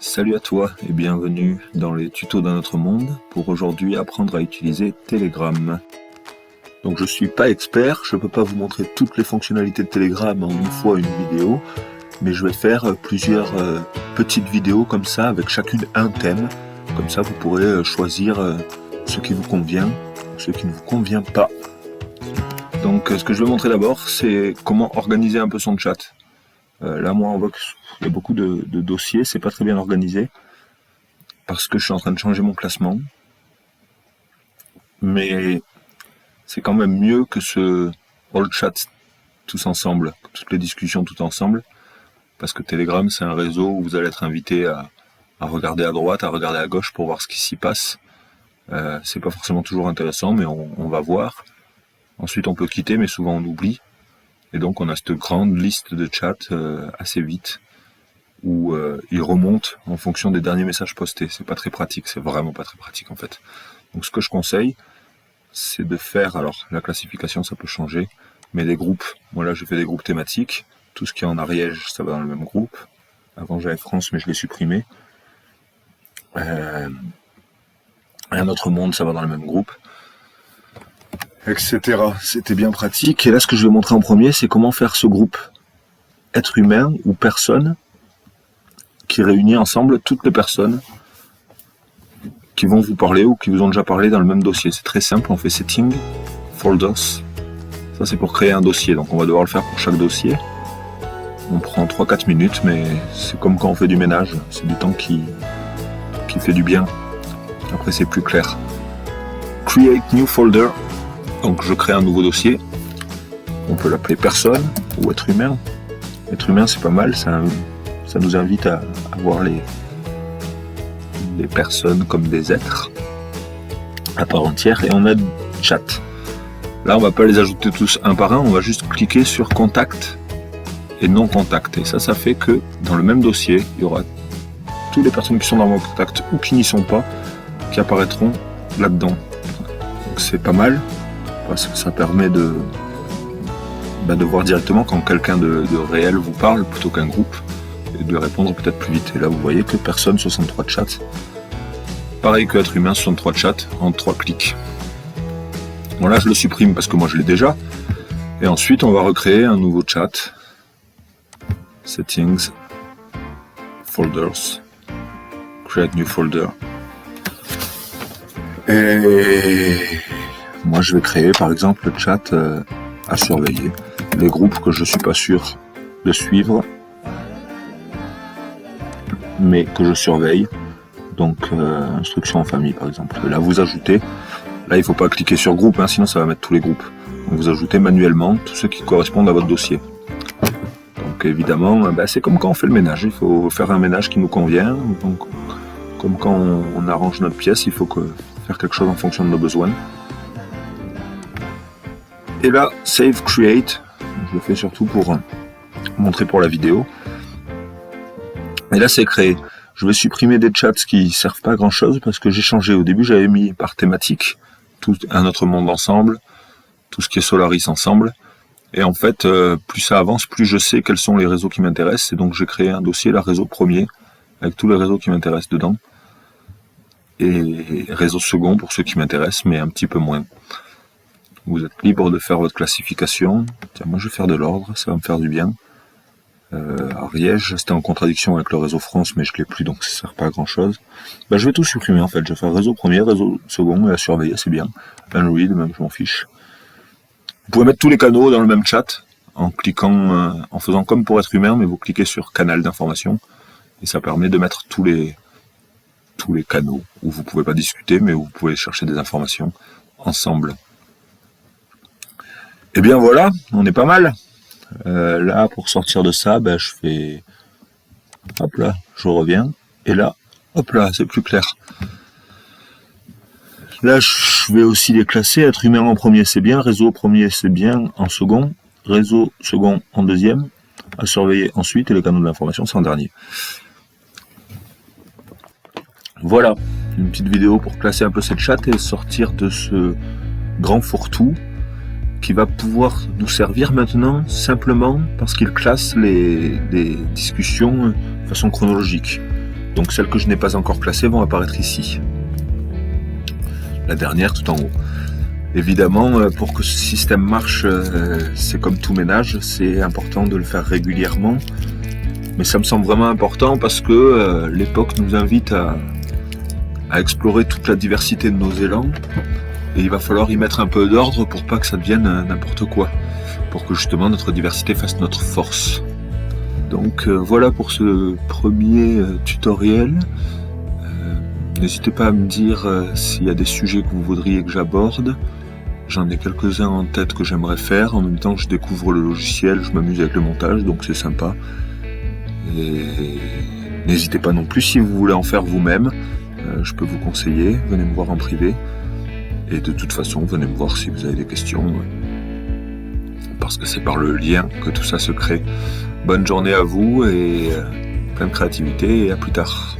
Salut à toi et bienvenue dans les tutos d'un autre monde pour aujourd'hui apprendre à utiliser Telegram. Donc je suis pas expert, je peux pas vous montrer toutes les fonctionnalités de Telegram en une fois une vidéo, mais je vais faire plusieurs petites vidéos comme ça avec chacune un thème. Comme ça vous pourrez choisir ce qui vous convient, ce qui ne vous convient pas. Donc ce que je vais montrer d'abord, c'est comment organiser un peu son chat. Là, moi, on voit qu'il y a beaucoup de dossiers, c'est pas très bien organisé, parce que je suis en train de changer mon classement. Mais c'est quand même mieux que ce all chat tous ensemble, toutes les discussions tout ensemble, parce que Telegram, c'est un réseau où vous allez être invité à regarder à droite, à regarder à gauche pour voir ce qui s'y passe. C'est pas forcément toujours intéressant, mais on va voir. Ensuite, on peut quitter, mais souvent on oublie. Et donc on a cette grande liste de chats assez vite où il remonte en fonction des derniers messages postés. C'est pas très pratique, c'est vraiment pas très pratique en fait. Donc ce que je conseille, c'est de faire, alors la classification ça peut changer, mais des groupes. Moi là je fais des groupes thématiques, tout ce qui est en Ariège ça va dans le même groupe. Avant j'avais France mais je l'ai supprimé. Un autre monde ça va dans le même groupe. Etc. C'était bien pratique. Et là, ce que je vais montrer en premier, c'est comment faire ce groupe être humain ou personne qui réunit ensemble toutes les personnes qui vont vous parler ou qui vous ont déjà parlé dans le même dossier. C'est très simple, on fait Setting, Folders. Ça, c'est pour créer un dossier. Donc, on va devoir le faire pour chaque dossier. On prend 3-4 minutes, mais c'est comme quand on fait du ménage. C'est du temps qui fait du bien. Après, c'est plus clair. Create New Folder. Donc je crée un nouveau dossier, on peut l'appeler personne ou être humain. Être humain c'est pas mal, ça nous invite à voir les personnes comme des êtres à part entière. Et on a chat. Là on va pas les ajouter tous un par un, on va juste cliquer sur contact et non contact. Et ça fait que dans le même dossier, il y aura toutes les personnes qui sont dans mon contact ou qui n'y sont pas, qui apparaîtront là-dedans. Donc c'est pas mal. Parce que ça permet de voir directement quand quelqu'un de réel vous parle plutôt qu'un groupe et de répondre peut-être plus vite. Et là vous voyez que personne 63 chats. Pareil que être humain 63 chats en 3 clics. Bon là je le supprime parce que moi je l'ai déjà. Et ensuite on va recréer un nouveau chat. Settings, Folders, Create New Folder. Et moi, je vais créer, par exemple, le chat à surveiller. Les groupes que je suis pas sûr de suivre, mais que je surveille. Donc, instruction en famille, par exemple. Et là, vous ajoutez. Là, il faut pas cliquer sur groupe, hein, sinon ça va mettre tous les groupes. Donc, vous ajoutez manuellement tous ceux qui correspondent à votre dossier. Donc, évidemment, c'est comme quand on fait le ménage. Il faut faire un ménage qui nous convient. Donc, comme quand on arrange notre pièce, il faut faire quelque chose en fonction de nos besoins. Et là, Save Create, je le fais surtout pour montrer pour la vidéo. Et là, c'est créé. Je vais supprimer des chats qui servent pas à grand chose parce que j'ai changé. Au début, j'avais mis par thématique, tout un autre monde ensemble, tout ce qui est Solaris ensemble. Et en fait, plus ça avance, plus je sais quels sont les réseaux qui m'intéressent. Et donc, j'ai créé un dossier, là, réseau premier, avec tous les réseaux qui m'intéressent dedans. Et réseau second pour ceux qui m'intéressent, mais un petit peu moins. Vous êtes libre de faire votre classification. Tiens, moi je vais faire de l'ordre, ça va me faire du bien. Ariège, c'était en contradiction avec le réseau France, mais je l'ai plus, donc ça sert pas à grand chose. Je vais tout supprimer en fait. Je vais faire réseau premier, réseau second, et à surveiller, c'est bien. Unread, même je m'en fiche. Vous pouvez mettre tous les canaux dans le même chat, en cliquant, en faisant comme pour être humain, mais vous cliquez sur canal d'information, et ça permet de mettre tous les canaux où vous pouvez pas discuter, mais où vous pouvez chercher des informations ensemble. Et bien voilà, on est pas mal. Là, pour sortir de ça, je fais... Hop là, je reviens. Et là, hop là, c'est plus clair. Là, je vais aussi les classer. Être humain en premier, c'est bien. Réseau premier, c'est bien. En second. Réseau second en deuxième. À surveiller ensuite. Et les canaux de l'information, c'est en dernier. Voilà, une petite vidéo pour classer un peu cette chatte et sortir de ce grand fourre-tout qui va pouvoir nous servir maintenant simplement parce qu'il classe les discussions de façon chronologique. Donc celles que je n'ai pas encore classées vont apparaître ici. La dernière tout en haut. Évidemment, pour que ce système marche, c'est comme tout ménage, c'est important de le faire régulièrement. Mais ça me semble vraiment important parce que l'époque nous invite à explorer toute la diversité de nos élans. Et il va falloir y mettre un peu d'ordre pour pas que ça devienne n'importe quoi. Pour que justement notre diversité fasse notre force. Donc voilà pour ce premier tutoriel. N'hésitez pas à me dire s'il y a des sujets que vous voudriez que j'aborde. J'en ai quelques-uns en tête que j'aimerais faire. En même temps que je découvre le logiciel, je m'amuse avec le montage, donc c'est sympa. Et n'hésitez pas non plus si vous voulez en faire vous-même. Je peux vous conseiller, venez me voir en privé. Et de toute façon, venez me voir si vous avez des questions. Parce que c'est par le lien que tout ça se crée. Bonne journée à vous et pleine créativité et à plus tard.